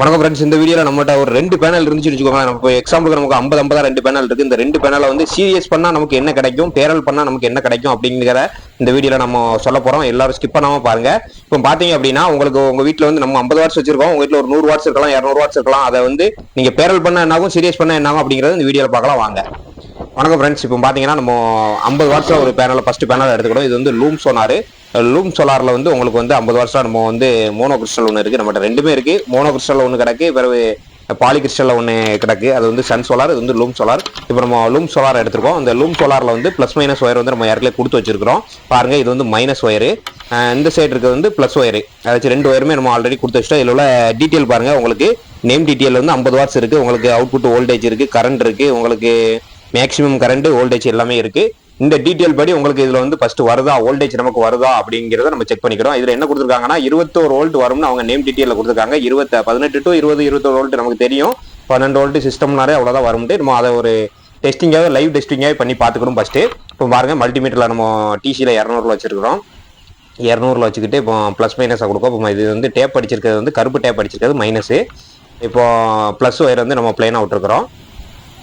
வணக்கம் ஃப்ரெண்ட்ஸ், இந்த வீடியோவில் நம்மகிட்ட ஒரு 2 பேனல் இருந்துச்சு வச்சுக்கோங்க. நம்ம எக்ஸாம்பிளுக்கு நமக்கு 50 2 பேனல் இருக்கு. இந்த 2 பேனலை வந்து சீரியஸ் பண்ணா நமக்கு என்ன கிடைக்கும், பேரல் பண்ணா நமக்கு என்ன கிடைக்கும் அப்படிங்கிற இந்த வீடியோவில் நம்ம சொல்ல போறோம். எல்லாரும் ஸ்கிப் பண்ணாம பாருங்க. இப்போ பாத்தீங்க அப்படின்னா உங்களுக்கு உங்க வீட்டில் வந்து நம்ம 50 வாட்ஸ் வச்சிருக்கோம். உங்க வீட்டில் ஒரு 100 வாட்ஸ் இருக்கலாம், 200 வாட்ஸ் இருக்கலாம். அதை வந்து நீங்க பேரல் பண்ண என்னாகும், சீரியஸ் பண்ண என்னாகும் அப்படிங்கிறது இந்த வீடியோவில் பார்க்கலாம் வாங்க. வணக்கம் ஃப்ரெண்ட்ஸ், இப்போ பார்த்தீங்கன்னா நம்ம 50 வாட்ஸ்ல ஒரு பேனல் ஃபர்ஸ்ட் பேனல் எடுத்துக்கிட்டோம். இது வந்து லூம் சோனார். லூம் சோலாரில் வந்து உங்களுக்கு வந்து 50 வாட்ஸ்ல நம்ம வந்து மோனோ கிறிஸ்டல் ஒன்று இருக்குது. நம்மகிட்ட ரெண்டுமே இருக்குது. மோனோ கிறிஸ்டல் ஒன்று கிடக்கு, பிறகு பாலி கிறிஸ்டலில் ஒன்று கிடக்கு. அது வந்து சன் சோலார், இது வந்து லூம் சோலார். இப்போ நம்ம லூம் சோலார் எடுத்துருக்கோம். அந்த லூம் சோலாரில் வந்து ப்ளஸ் மைனஸ் ஒயர் வந்து நம்ம ஏற்கனவே கொடுத்து வச்சிருக்கிறோம். பாருங்க, இது வந்து மைனஸ் ஒயரு, இந்த சைடு இருக்கிறது வந்து ப்ளஸ் ஒயரு. அதாச்சும் 2 ஒயருமே நம்ம ஆல்ரெடி கொடுத்து வச்சிட்டோம். இதில் உள்ள டீட்டெயில் பாருங்க. உங்களுக்கு நேம் டீட்டெயில் வந்து 50 வாட்ஸ் இருக்குது. உங்களுக்கு அவுட்புட் வோல்டேஜ் இருக்குது, கரண்ட் இருக்குது, உங்களுக்கு மேக்ஸிமம் கரண்ட் வோல்டேஜ் எல்லாமே இருக்கு. இந்த டீட்டெயில் படி உங்களுக்கு இதுல வந்து ஃபர்ஸ்ட் வருதா, வோல்டேஜ் நமக்கு வருதா அப்படிங்கிறத நம்ம செக் பண்ணிக்கிறோம். இதுல என்ன கொடுத்துருக்காங்கன்னா 21 வோல்ட் வரும்னு அவங்க நேம் டீட்டெயில கொடுத்துருக்காங்க. 18 டு 20 21 வோல்ட் நமக்கு தெரியும். 12 வோல்ட் சிஸ்டம்னாலே அவ்வளவுதான் வரும்ட்டு நம்ம அதை ஒரு டெஸ்டிங்காக லைவ் டெஸ்டிங்காக பண்ணி பார்த்துக்கணும் ஃபர்ஸ்ட். இப்போ பாருங்க, மல்டிமீட்டர்ல நம்ம டிசியில் 200 வச்சிருக்கிறோம். 200 வச்சுக்கிட்டு இப்போ ப்ளஸ் மைனஸாக கொடுக்கும். இப்போ இது வந்து டேப் அடிச்சிருக்கிறது வந்து கருப்பு டேப் அடிச்சிருக்கிறது மைனஸ். இப்போ ப்ளஸ் ஒயர் வந்து நம்ம பிளைனாக விட்டுருக்குறோம்.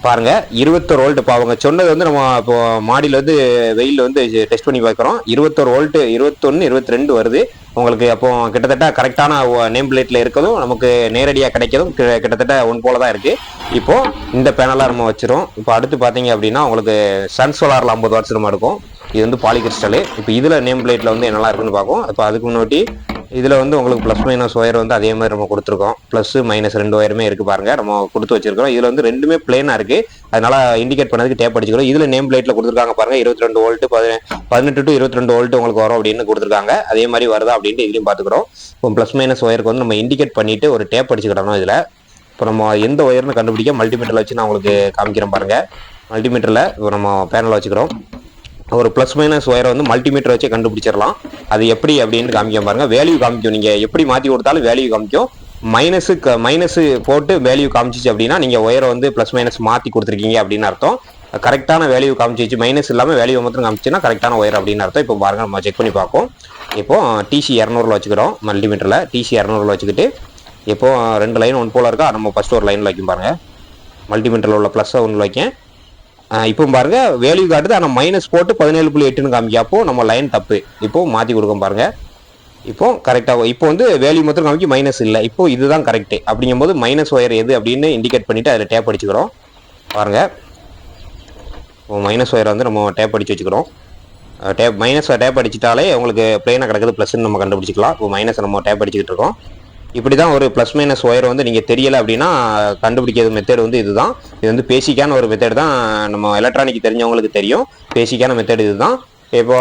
பாருங்க, 21 வோல்ட். இப்போ அவங்க சொன்னது வந்து நம்ம இப்போ மாடியில் வந்து வெயிலில் வந்து டெஸ்ட் பண்ணி பார்க்குறோம். 21 வோல்ட், 21 22 வருது உங்களுக்கு. அப்போ கிட்டத்தட்ட கரெக்டான நேம் பிளேட்ல இருக்கிறதும் நமக்கு நேரடியாக கிடைக்கிறதும் கிட்டத்தட்ட ஒன் போல தான் இருக்கு. இப்போ இந்த பேனலாக நம்ம வச்சிரும். இப்போ அடுத்து பார்த்தீங்க அப்படின்னா உங்களுக்கு சன் சோலாரில் 50 வாட்ஸ் நம்ம எடுக்கும். இது வந்து பாலி கிறிஸ்டல். இப்போ இதில் நேம் பிளேட்ல வந்து என்னெல்லாம் இருக்குன்னு பார்ப்போம். இப்போ அதுக்கு முன்னாடி இதில் வந்து உங்களுக்கு ப்ளஸ் மைனஸ் ஒயர் வந்து அதே மாதிரி நம்ம கொடுத்துருக்கோம். ப்ளஸ் மைனஸ் 2 ஒயருமே இருக்குது பாருங்க, நம்ம கொடுத்து வச்சிருக்கோம். இதில் வந்து ரெண்டுமே பிளேனாக இருக்குது, அதனால இண்டிகேட் பண்ணதுக்கு டேப் அடிச்சுக்கிறோம். இதில் நேம் பிளேட்டில் கொடுத்துருக்காங்க பாருங்க, 22 வோல்ட், 18 டு 22 வோல்ட் உங்களுக்கு வரும் அப்படின்னு கொடுத்துருக்காங்க. அதே மாதிரி வருதா அப்படின்ட்டு இதுலையும் பார்த்துக்கிறோம். இப்போ ப்ளஸ் மைனஸ் ஒயருக்கு வந்து நம்ம இண்டிகேட் பண்ணிட்டு ஒரு டேப் அடிச்சுக்கிடணும் இதில். இப்போ நம்ம எந்த ஒயர்னு கண்டுபிடிக்க மல்டிமீட்டரில் வச்சு நான் உங்களுக்கு காமிக்கிறேன் பாருங்க. மல்டிமீட்டரில் இப்போ நம்ம பேனல் வச்சுக்கிறோம். ஒரு ப்ளஸ் மைனஸ் ஒயரை வந்து மல்டிமீட்டர் வச்சு கண்டுபிடிச்சிடலாம். அது எப்படி அப்படின்னு காமிக்க பாருங்க. வேல்யூ காமிக்கும், நீங்க எப்படி மாற்றி கொடுத்தாலும் வேல்யூ காமிக்கும். மைனஸ் போட்டு வேல்யூ காமிச்சிச்சு அப்படின்னா நீங்க ஒயரை வந்து ப்ளஸ் மைனஸ் மாற்றி கொடுத்துருக்கீங்க அப்படின்னு அர்த்தம். கரெக்டான வேல்யூ காமிச்சிச்சு, மைனஸ் இல்லாமல் வேல்யூ மட்டும் காமிச்சுன்னா கரெக்டான ஒயர் அப்படின்னு அர்த்தம். இப்போ பாருங்க, நம்ம செக் பண்ணி பார்ப்போம். இப்போ டிசி 200 வச்சுக்கிறோம். மல்டிமீட்டரில் டிசி 200 வச்சுக்கிட்டு இப்போ 2 லைன் ஒன் போல இருக்கா. நம்ம ஃபர்ஸ்ட் ஒரு லைனில் வைக்கும் பாருங்க. மல்டிமீட்டரில் உள்ள ப்ளஸ் ஒன்று வைக்கேன். இப்போ பாருங்க, வேல்யூ காட்டுது, ஆனால் மைனஸ் போட்டு 17.8ன்னு காமிக்க. அப்போ நம்ம லைன் தப்பு. இப்போ மாற்றி கொடுக்கும் பாருங்க. இப்போ கரெக்டாக இப்போ வந்து வேல்யூ மட்டும் காமிக்க, மைனஸ் இல்லை. இப்போ இதுதான் கரெக்டு. அப்படிங்கும்போது மைனஸ் ஒயர் எது அப்படின்னு இண்டிகேட் பண்ணிட்டு அதில் டேப் அடிச்சுக்கிறோம் பாருங்க. இப்போ மைனஸ் ஒயரை வந்து நம்ம டேப் அடிச்சு வச்சுக்கிறோம். மைனஸ் டேப் அடிச்சிட்டாலே உங்களுக்கு பிளேனாக கிடக்குது ப்ளஸ்ன்னு நம்ம கண்டுபிடிச்சிக்கலாம். இப்போ மைனஸ் நம்ம டேப் அடிச்சுக்கிட்டு இருக்கோம். இப்படி தான் ஒரு ப்ளஸ் மைனஸ் ஒயர் வந்து நீங்கள் தெரியலை அப்படின்னா கண்டுபிடிக்கிறது மெத்தட் வந்து இதுதான். இது வந்து பேசிக்கான ஒரு மெத்தட் தான். நம்ம எலக்ட்ரானிக் தெரிஞ்சவங்களுக்கு தெரியும். பேசிக்கான மெத்தட் இதுதான். இப்போ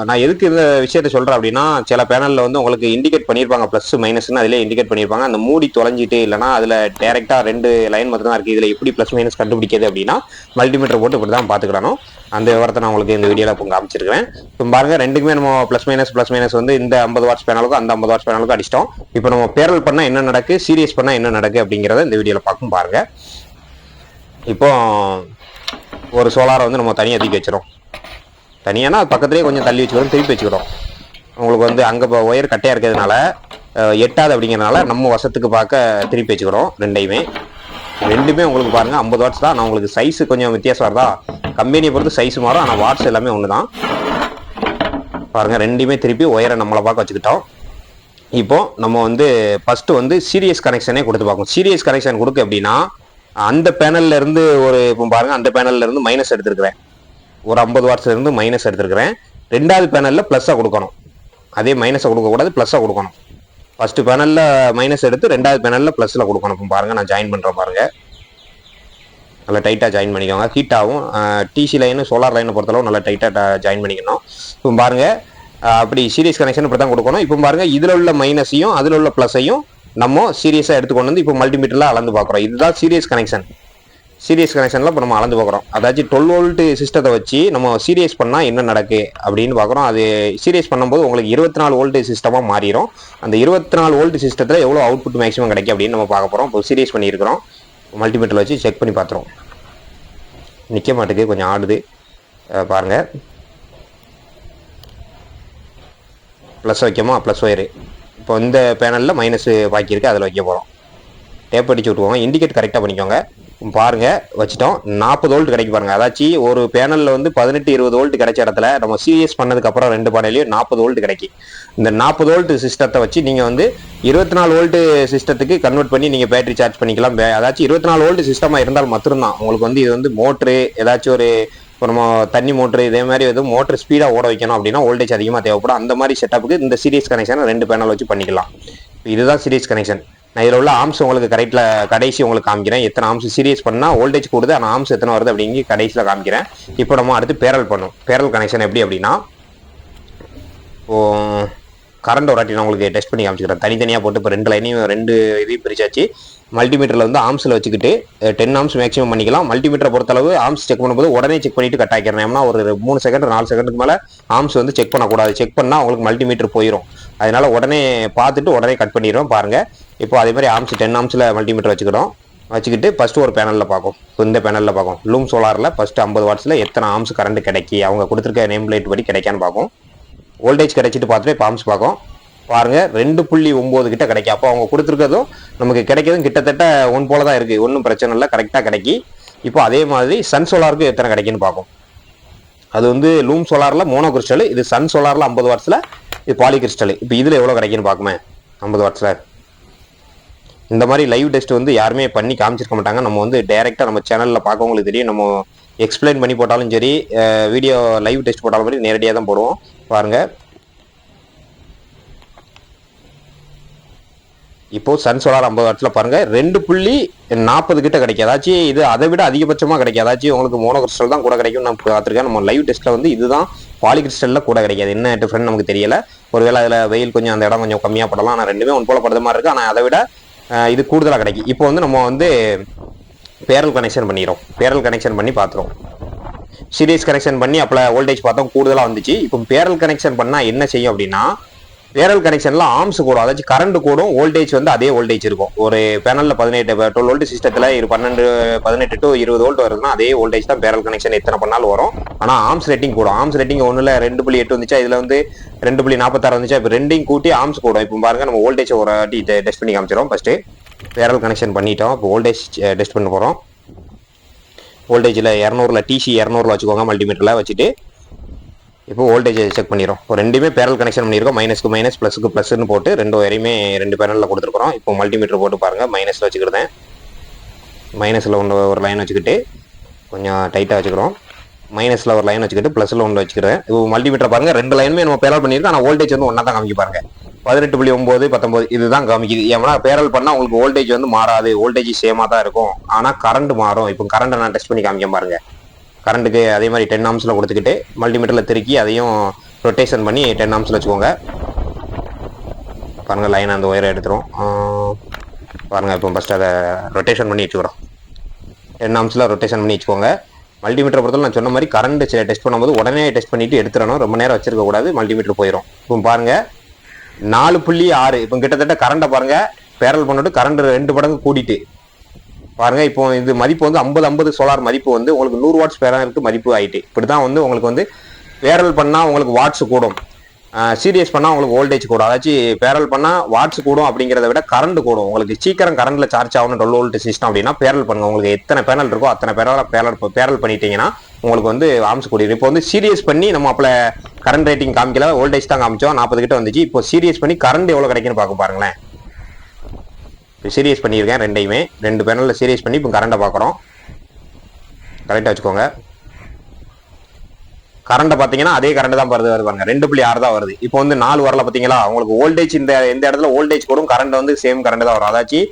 நான் எதுக்கு இந்த விஷயத்த சொல்கிறேன் அப்படின்னா, சில பேனலில் வந்து உங்களுக்கு இண்டிகேட் பண்ணியிருப்பாங்க ப்ளஸ் மைனஸ்ன்னு, அதிலே இண்டிகேட் பண்ணியிருப்பாங்க. அந்த மூடி தொலைஞ்சிட்டு இல்லைனா அதில் டேரெக்டாக 2 லைன் மட்டும் தான் இருக்குது. இதில் எப்படி ப்ளஸ் மைனஸ் கண்டுபிடிக்கிறது அப்படின்னா மல்டிமீட்டர் போட்டு இப்படி தான் பார்த்துக்கிடணும். அந்த விவரத்தை நான் உங்களுக்கு இந்த வீடியோவில் இப்போ காமிச்சிருக்கேன். இப்போ பாருங்க, ரெண்டுக்குமே நம்ம ப்ளஸ் மைனஸ் வந்து இந்த 50 வாட்ஸ் பேனலுக்கும் அந்த 50 வாட்ஸ் பேனலுக்கும் அடிச்சிட்டோம். இப்போ நம்ம பேரல் பண்ணால் என்ன நடக்கு, சீரியஸ் பண்ணால் என்ன நடக்கு அப்படிங்கிறத இந்த வீடியோவில் பார்க்கும் பாருங்க. இப்போ ஒரு சோலாரை வந்து நம்ம தனியாக தூக்கி வச்சிடும். தனியானா பக்கத்துலேயே கொஞ்சம் தள்ளி வச்சுக்கிறோம், திருப்பி வச்சுக்கிறோம். உங்களுக்கு வந்து அங்கே ஒயர் கட்டையாக இருக்கிறதுனால எட்டாது அப்படிங்கிறதுனால நம்ம வசத்துக்கு பார்க்க திருப்பி வச்சுக்கிறோம். ரெண்டுமே உங்களுக்கு பாருங்கள் 50 வாட்ஸ் தான். நான் உங்களுக்கு சைஸு கொஞ்சம் வித்தியாசம் வருதா, கம்பெனியை பொறுத்து சைஸ் மாறும், ஆனால் வாட்ஸ் எல்லாமே ஒன்று தான். பாருங்கள், ரெண்டுமே திருப்பி ஒயரை நம்மளை பார்க்க வச்சுக்கிட்டோம். இப்போ நம்ம வந்து ஃபஸ்ட்டு வந்து சீரியஸ் கனெக்ஷனே கொடுத்து பார்க்கணும். சீரியஸ் கனெக்ஷன் கொடுக்க அப்படின்னா அந்த பேனல்ல இருந்து ஒரு இப்போ பாருங்கள், அந்த பேனல்ல இருந்து மைனஸ் எடுத்துருக்கிறேன். ஒரு 50 வாட்ஸ்ல இருந்து மைனஸ் எடுத்துருக்கிறேன். 2வது பேனல்ல ப்ளஸ்ஸாக கொடுக்கணும். அதே மைனஸை கொடுக்கக்கூடாது, ப்ளஸ்ஸாக கொடுக்கணும். ஃபர்ஸ்ட் பேனல்ல மைனஸ் எடுத்து 2வது பேனல்ல ப்ளஸ்ல கொடுக்கணும். இப்போ பாருங்க, நான் ஜாயின் பண்ணுறேன் பாருங்க. நல்லா டைட்டாக ஜாயின் பண்ணிக்கோங்க. ஹீட் ஆகும். டிசி லைனு சோலார் லைனை பொறுத்தளவு நல்லா டைட்டாக ஜாயின் பண்ணிக்கணும். இப்போ பாருங்க, அப்படி சீரியஸ் கனெக்ஷன் இப்படி தான் கொடுக்கணும். இப்போ பாருங்க, இதில் உள்ள மைனஸையும் அதில் உள்ள ப்ளஸையும் நம்ம சீரியஸாக எடுத்துக்கொண்டு வந்து இப்போ மல்டிமீட்டரில் அளந்து பார்க்குறோம். இதுதான் சீரியஸ் கனெக்ஷன். சீரியஸ் கனெக்ஷனில் இப்போ நம்ம அளந்து பார்க்குறோம். அதாச்சும் 12 வோல்ட் சிஸ்டத்தை வச்சு நம்ம சீரியஸ் பண்ணால் என்ன நடக்கு அப்படின்னு பார்க்குறோம். அது சீரியஸ் பண்ணும்போது உங்களுக்கு 24 வோல்ட் சிஸ்டமாக மாறிடும். அந்த 24 வோல்ட் சிஸ்டத்தில் எவ்வளோ அவுட்புட் மேக்ஸிமம் கிடைக்கும் அப்படின்னு நம்ம பார்க்க போகிறோம். இப்போ சீரியஸ் பண்ணியிருக்கிறோம். மல்டிமீட்டரில் வச்சு செக் பண்ணி பார்த்துருவோம். நிற்க மாட்டுக்கு, கொஞ்சம் ஆடுது பாருங்கள். ப்ளஸ் வைக்கமா, ப்ளஸ் ஒயரு. இப்போ இந்த பேனலில் மைனஸ் பாக்கியிருக்கு, அதில் வைக்க போகிறோம். டேப் அடிச்சு விட்டுக்கோங்க. இண்டிகேட் கரெக்டாக பண்ணிக்கோங்க. பாருங்க வச்சுட்டோம். 40 வோல்ட் கிடைக்கும் பாருங்க. அதாச்சும் ஒரு பேனல்ல வந்து 18-20 வோல்ட் கிடைச்ச இடத்துல நம்ம சீரியஸ் பண்ணதுக்கு அப்புறம் 2 பேனல்லையும் 40 வோல்ட் கிடைக்கும். இந்த 40 வோல்ட் சிஸ்டத்தை வச்சு நீங்க வந்து 24 வோல்ட் சிஸ்டத்துக்கு கன்வெர்ட் பண்ணி நீங்க பேட்டரி சார்ஜ் பண்ணிக்கலாம். அதாச்சும் 24 வோல்ட் சிஸ்டமா இருந்தால் மட்டும்தான் உங்களுக்கு வந்து இது வந்து மோட்ரு ஏதாச்சும் ஒரு நம்ம தண்ணி மோட்ரு இதே மாதிரி எதுவும் மோட்டர் ஸ்பீடா ஓட வைக்கணும் அப்படின்னா வோல்டேஜ் அதிகமாக தேவைப்படும். அந்த மாதிரி செட்டப்புக்கு இந்த சீரியஸ் கனெக்ஷன் 2 பேனல் வச்சு பண்ணிக்கலாம். இதுதான் சீரியஸ் கனெக்ஷன். நான் இதில் உள்ள ஆம்ஸ் உங்களுக்கு கடைசி உங்களுக்கு காமிக்கிறேன். எத்தனை ஆம்ஸ் சீரியஸ் பண்ணால் வோல்டேஜ் கூடுது, ஆனால் ஆம்ஸ் எத்தனை வருது அப்படிங்கி கடைசியில் காமிக்கிறேன். இப்போ நம்ம அடுத்து பேரல் பண்ணும். பேரல் கனெக்ஷன் எப்படி அப்படின்னா, கரண்ட் ஒரு வாட்டி நான் உங்களுக்கு டெஸ்ட் பண்ணி காமிச்சிக்கிறேன். தனித்தனியாக போட்டு இப்போ 2 லைனையும் 2 இதையும் பிரிச்சாச்சு. மல்டிமீட்டரில் வந்து ஆம்ஸில் வச்சுக்கிட்டு 10 ஆம்ஸ் மேக்ஸிமம் பண்ணிக்கலாம். மல்டிமீட்டரை பொறுத்தளவு ஆம்ஸ் செக் பண்ணும்போது உடனே செக் பண்ணிட்டு கட் ஆகிக்கிறேன். ஏன்னா ஒரு 3 செகண்ட் 4 செகண்டுக்கு மேலே ஆம்ஸ் வந்து செக் பண்ணக்கூடாது. செக் பண்ணால் உங்களுக்கு மல்டிமீட்டர் போயிடும். அதனால உடனே பார்த்துட்டு உடனே கட் பண்ணிடுவோம். பாருங்க இப்போ அதே மாதிரி ஆம்ஸ் 10 ஆம்ஸில் மல்டிமீட்டர் வச்சுக்கிட்டு ஃபர்ஸ்ட் ஒரு பேனலில் பார்க்கும். இந்த பேனலில் பார்க்கும். லூம் சோலாரில் ஃபர்ஸ்ட் 50 வாட்ஸில் எத்தனை ஆம்ஸ் கரண்ட் கிடைக்கி அவங்க கொடுத்துருக்க நேம் பிளேட் படி கிடைக்கான்னு பார்க்கும். வோல்டேஜ் கிடைச்சிட்டு பார்த்துட்டு இப்போ ஆம்ஸ் பார்க்கும். பாருங்க 2.9 கிட்ட கிடைக்கும். அப்போ அவங்க கொடுத்துருக்கதும் நமக்கு கிடைக்கிறதும் கிட்டத்தட்ட ஒன் போல தான் இருக்கு. ஒன்றும் பிரச்சனை இல்லை, கரெக்டாக கிடைக்கி. இப்போ அதே மாதிரி சன் சோலாருக்கு எத்தனை கிடைக்குன்னு பார்க்கும். அது வந்து லூம் சோலாரில் மோனோ கிறிஸ்டல், இது சன் சோலாரில் 50 வாட்ஸில் இது பாலி கிறிஸ்டல். இப்போ இதில் எவ்வளோ கிடைக்குன்னு பார்க்குமே 50 வாட்ஸில். இந்த மாதிரி லைவ் டெஸ்ட் வந்து யாருமே பண்ணி காமிச்சிருக்க மாட்டாங்க. நம்ம வந்து டைரெக்டாக நம்ம சேனலில் பார்க்கவங்களுக்கு தெரியும். நம்ம எக்ஸ்பிளைன் பண்ணி போட்டாலும் சரி, வீடியோ லைவ் டெஸ்ட் போட்டாலும் சரி நேரடியாக தான் போடுவோம். பாருங்கள் இப்போ சன் சோலார் 50 வாட்ஸ்ல பாருங்க 2.40 கிட்ட கிடைக்கும். அதாச்சும் இது அதை விட அதிகபட்சமாக கிடைக்கும். அதாச்சும் உங்களுக்கு மோனோ கிறிஸ்டல் தான் கூட கிடைக்கும். நான் பார்த்துருக்கேன். நம்ம லைவ் டெஸ்ட்ல வந்து இதுதான் பாலி கிறிஸ்டல்ல கூட கிடைக்காது. என்ன டிஃபரெண்ட் நமக்கு தெரியல. ஒருவேளை அதில் வெயில் கொஞ்சம் அந்த இடம் கொஞ்சம் கம்மியாக படலாம். ஆனால் ரெண்டுமே ஒன் போல படுற மாதிரி இருக்கு. ஆனால் அதை விட இது கூடுதலாக கிடைக்கும். இப்போ வந்து நம்ம வந்து பேரல் கனெக்ஷன் பண்ணிடுறோம். பேரல் கனெக்ஷன் பண்ணி பார்த்துரும். சீரியஸ் கனெக்ஷன் பண்ணி அப்போ வோல்டேஜ் பார்த்தோம் கூடுதலாக வந்துச்சு. இப்போ பேரல் கனெக்ஷன் பண்ணால் என்ன செய்யும் அப்படின்னா, பேரல் கனெக்ஷன்ல ஆம்ஸ் கூடும். அதாச்சும் கரண்ட் கூடும், வோல்டேஜ் வந்து அதே வோல்டேஜ் இருக்கும். ஒரு பேனல்ல 12 வோல்ட் சிஸ்டத்துல 18 to 20 வோல்ட் வருதுன்னா அதே வோல்டேஜ் தான் பேரல் கனெக்ஷன் எத்தனை பண்ணாலும் வரும். ஆனா ஆம்ஸ் ரேட்டிங் கூடும். ஆம்ஸ் ரேட்டிங் ஒண்ணுல 2.8 வந்துச்சா, இதுல வந்து 2.46 வந்துச்சா. இப்போ ரெண்டையும் கூட்டி ஆம்ஸ் கூடும். இப்போ பாருங்க நம்ம வோல்டேஜ் ஒரு வாட்டி டெஸ்ட் பண்ணி காமிச்சிடும். ஃபர்ஸ்ட் பேரல் கனெக்ஷன் பண்ணிட்டோம். இப்போ வோல்டேஜ் டெஸ்ட் பண்ண போறோம். வோல்டேஜ்ல 200ல டிசி 200ல வச்சுக்கோங்க. மல்டிமீட்டர்ல வச்சுட்டு இப்போ வோல்டேஜ் செக் பண்ணிடும். இப்போ ரெண்டுமே பேரல் கனெக்ஷன் பண்ணியிருக்கோம். மைனஸ்க்கு மைனஸ் ப்ளஸுக்கு ப்ளஸ்ன்னு போட்டு 2 வரையுமே 2 பேனலில் கொடுத்துருக்குறோம். இப்போ மல்டிமீட்டர் போட்டு பாருங்கள். மைனஸில் வச்சுக்கிட்டேன். மைனஸில் ஒரு லைன் வச்சுக்கிட்டு கொஞ்சம் டைட்டாக வச்சுக்கிறோம். மைனஸில் ஒரு லைன் வச்சுக்கிட்டு ப்ளஸில் ஒன்று வச்சுக்கிறேன். இப்போ மல்டிமீட்டர் பாருங்கள் 2 லைனுமே நம்ம பேரல் பண்ணியிருக்கோம். ஆனால் வோல்டேஜ் வந்து ஒன்றா தான் காமிக்க பாருங்க. 18.9 19 இதுதான் காமிக்குது. ஏன்னா பேரல் பண்ணால் உங்களுக்கு வோல்டேஜ் வந்து மாறாது. வோல்டேஜ் சேமாக தான் இருக்கும். ஆனால் கரண்ட் மாறும். இப்போ கரண்ட்டை நான் டெஸ்ட் பண்ணி காமிக்க பாருங்க. கரண்ட்டுக்கு அதே மாதிரி 10 ஆம்ஸில் கொடுத்துக்கிட்டு மல்டிமீட்டரில் திருக்கி அதையும் ரொட்டேஷன் பண்ணி 10 ஆம்ஸில் வச்சுக்கோங்க. பாருங்கள் லைன் அந்த ஒயரை எடுத்துரும். பாருங்கள் இப்போ ஃபஸ்ட்டு அதை ரொட்டேஷன் பண்ணி வச்சுக்கிறோம். 10 ஆம்ஸில் ரொட்டேஷன் பண்ணி வச்சுக்கோங்க. மல்டிமீட்டரை பொறுத்தவரை நான் சொன்ன மாதிரி கரண்ட் டெஸ்ட் பண்ணும்போது உடனே டெஸ்ட் பண்ணிவிட்டு எடுத்துடணும். ரொம்ப நேரம் வச்சிருக்கக்கூடாது. மல்டிமீட்டர் போயிடும். இப்போ பாருங்கள் 4.6 இப்போ கிட்டத்தட்ட கரண்ட்டை பாருங்கள் பேரல் பண்ணிட்டு கரண்ட் 2 மடங்கு கூட்டிட்டு பாருங்க. இப்போ இது மதிப்பு வந்து 50 சோலார் மதிப்பு வந்து உங்களுக்கு 100 வாட்ஸ் பேனலுக்கு மதிப்பு ஆயிட்டு. இப்படிதான் வந்து உங்களுக்கு வந்து பேரல் பண்ணா உங்களுக்கு வாட்ஸ் கூடும், சீரியஸ் பண்ணா உங்களுக்கு வோல்டேஜ் கூடும். அதாச்சும் பேரல் பண்ணா வாட்ஸ் கூடும் அப்படிங்கிறத விட கரண்ட் கூடும். உங்களுக்கு சீக்கிரம் கரண்ட்ல சார்ஜ் ஆகணும் 12 வோல்ட் சிஸ்டம் அப்படின்னா பேரல் பண்ணுங்க. உங்களுக்கு எத்தனை பேனல் இருக்கோ அத்தனை பேரல் பண்ணிட்டீங்கன்னா உங்களுக்கு வந்து ஆம்ஸ் கூடிடும். இப்போ வந்து சீரியஸ் பண்ணி நம்ம அப்பல கரண்ட் ரேட்டிங் காமிக்கல, வோல்டேஜ் தான் காமிச்சோம் 40 கிட்ட வந்துச்சு. இப்போ சீரியஸ் பண்ணி கரண்ட் எவ்வளவு கிடைக்குன்னு பார்க்க பாருங்களேன். சீரியஸ் பண்ணியிருக்கேன் ரெண்டையுமே 2 பேனலில் சீரியஸ் பண்ணி இப்போ கரண்ட்டை பார்க்குறோம். கரெக்டாக வச்சுக்கோங்க. கரண்ட்டை பார்த்தீங்கன்னா அதே கரண்ட் தான் வருது பாருங்க 2.6 தான் வருது. இப்போ வந்து 4 வரல பார்த்தீங்களா. உங்களுக்கு வோல்டேஜ் இந்த இடத்துல வோல்டேஜ் கூடும், கரண்ட் வந்து சேம் கரண்ட் தான் வரும். அதாச்சும்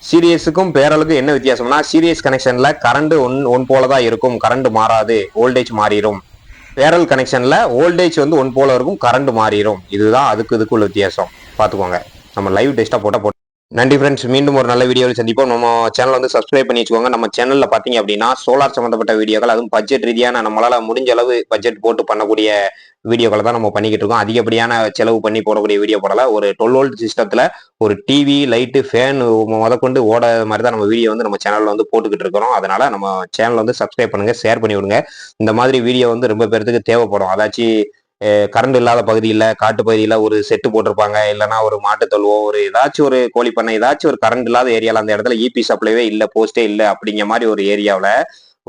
சீரியஸுக்கும் பேரலுக்கும் என்ன வித்தியாசம்னா, சீரியஸ் கனெக்ஷன்ல கரண்ட் ஒன் போல தான் இருக்கும், கரண்ட் மாறாது, வோல்டேஜ் மாறிடும். பேரல் கனெக்ஷன்ல வோல்டேஜ் வந்து ஒன் போல இருக்கும், கரண்ட் மாறிடும். இதுதான் அதுக்குள்ள வித்தியாசம். பார்த்துக்கோங்க. நம்ம லைவ் டெஸ்ட்டாக போட்டால் நன்றி ஃப்ரெண்ட்ஸ். மீண்டும் ஒரு நல்ல வீடியோவில் சந்திப்போம். நம்ம சேனல் வந்து சப்ஸ்கிரைப் பண்ணி வச்சுக்கோங்க. நம்ம சேனலில் பார்த்தீங்க அப்படின்னா சோலார் சம்மந்தப்பட்ட வீடியோக்கள், அதுவும் பட்ஜெட் ரீதியான நம்மளால முடிஞ்ச அளவு பட்ஜெட் போட்டு பண்ணக்கூடிய வீடியோக்களை தான் நம்ம பண்ணிக்கிட்டு இருக்கோம். அதிகப்படியான செலவு பண்ணி போடக்கூடிய வீடியோ போடல. ஒரு 12 வோல்ட் சிஸ்டத்தில் ஒரு டிவி, லைட்டு, ஃபேன் முதற்கொண்டு ஓட மாதிரி தான் நம்ம வீடியோ வந்து நம்ம சேனலில் வந்து போட்டுக்கிட்டு இருக்கிறோம். அதனால நம்ம சேனல் வந்து சப்ஸ்கிரைப் பண்ணுங்க, ஷேர் பண்ணி விடுங்க. இந்த மாதிரி வீடியோ வந்து ரொம்ப பேருக்கு தேவைப்படும். அதாச்சும் கரண்ட் இல்லாத பகுதியில் காட்டு பகுதியில் ஒரு செட்டு போட்டிருப்பாங்க, இல்லைன்னா ஒரு மாட்டு தொழுவோ ஒரு ஏதாச்சும் ஒரு கோழி பண்ணை ஏதாச்சும் ஒரு கரண்ட் இல்லாத ஏரியாவில் அந்த இடத்துல இபி சப்ளைவே இல்லை, போஸ்டே இல்லை அப்படிங்கிற மாதிரி ஒரு ஏரியாவில்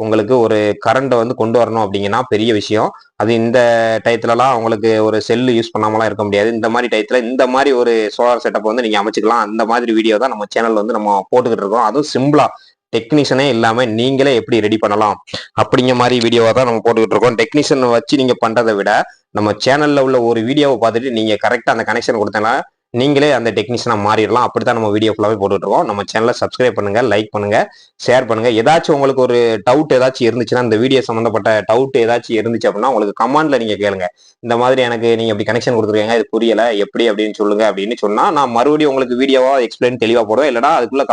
உங்களுக்கு ஒரு கரண்ட்டை வந்து கொண்டு வரணும் அப்படிங்கன்னா பெரிய விஷயம். அது இந்த டயத்துலலாம் உங்களுக்கு ஒரு செல்லு யூஸ் பண்ணாமலாம் இருக்க முடியாது. இந்த மாதிரி டயத்துல இந்த மாதிரி ஒரு சோலார் செட்டப் வந்து நீங்க அமைச்சுக்கலாம். அந்த மாதிரி வீடியோ தான் நம்ம சேனல் வந்து நம்ம போட்டுக்கிட்டு இருக்கோம். அதுவும் சிம்பிளா டெக்னீஷியனே இல்லாம நீங்களே எப்படி ரெடி பண்ணலாம் அப்படிங்கிற மாதிரி வீடியோவா தான் நம்ம போட்டுக்கிட்டு இருக்கோம். டெக்னீஷியன் வச்சு நீங்க பண்றதை விட நம்ம சேனல்ல உள்ள ஒரு வீடியோவை பார்த்துட்டு நீங்க கரெக்டா அந்த கனெக்ஷன் கொடுத்தீங்கன்னா நீங்களே அந்த டெக்னீஷியனா மாறிடலாம். அப்படித்தான் நம்ம வீடியோ ஃபுல்லாவே போட்டுட்டு இருக்கோம். நம்ம சேனலை சப்ஸ்கிரைப் பண்ணுங்க, லைக் பண்ணுங்க, ஷேர் பண்ணுங்க. ஏதாச்சும் உங்களுக்கு ஒரு டவுட் ஏதாச்சும் இருந்துச்சுன்னா, இந்த வீடியோ சம்பந்தப்பட்ட டவுட் ஏதாச்சும் இருந்துச்சு அப்படின்னா உங்களுக்கு கமெண்ட்ல நீங்க கேளுங்க. இந்த மாதிரி எனக்கு நீங்க இப்படி கனெக்ஷன் கொடுத்துருக்கீங்க, இது புரியல எப்படி அப்படின்னு சொல்லுங்க அப்படின்னு சொன்னா நான் மறுபடியும் உங்களுக்கு வீடியோவா எக்ஸ்பிளைன் தெளிவா போடுவேன். இல்லைனா அதுக்குள்ள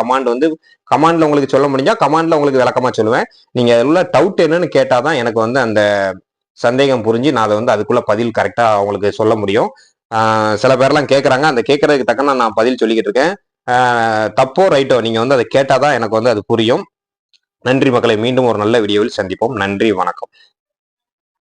கமாண்ட்ல உங்களுக்கு சொல்ல முடிஞ்சா கமாண்ட்ல உங்களுக்கு விளக்கமா சொல்லுவேன். நீங்க அதுல உள்ள டவுட் என்னன்னு கேட்டாதான் எனக்கு வந்து அந்த சந்தேகம் புரிஞ்சு நான் அதை வந்து அதுக்குள்ள பதில் கரெக்டா அவங்களுக்கு சொல்ல முடியும். சில பேர்லாம் கேட்கறாங்க, அந்த கேட்கறதுக்கு தக்க நான் பதில் சொல்லிக்கிட்டு இருக்கேன். தப்போ ரைட்டோ நீங்க வந்து அதை கேட்டாதான் எனக்கு வந்து அது புரியும். நன்றி மக்களை, மீண்டும் ஒரு நல்ல வீடியோவில் சந்திப்போம். நன்றி, வணக்கம்.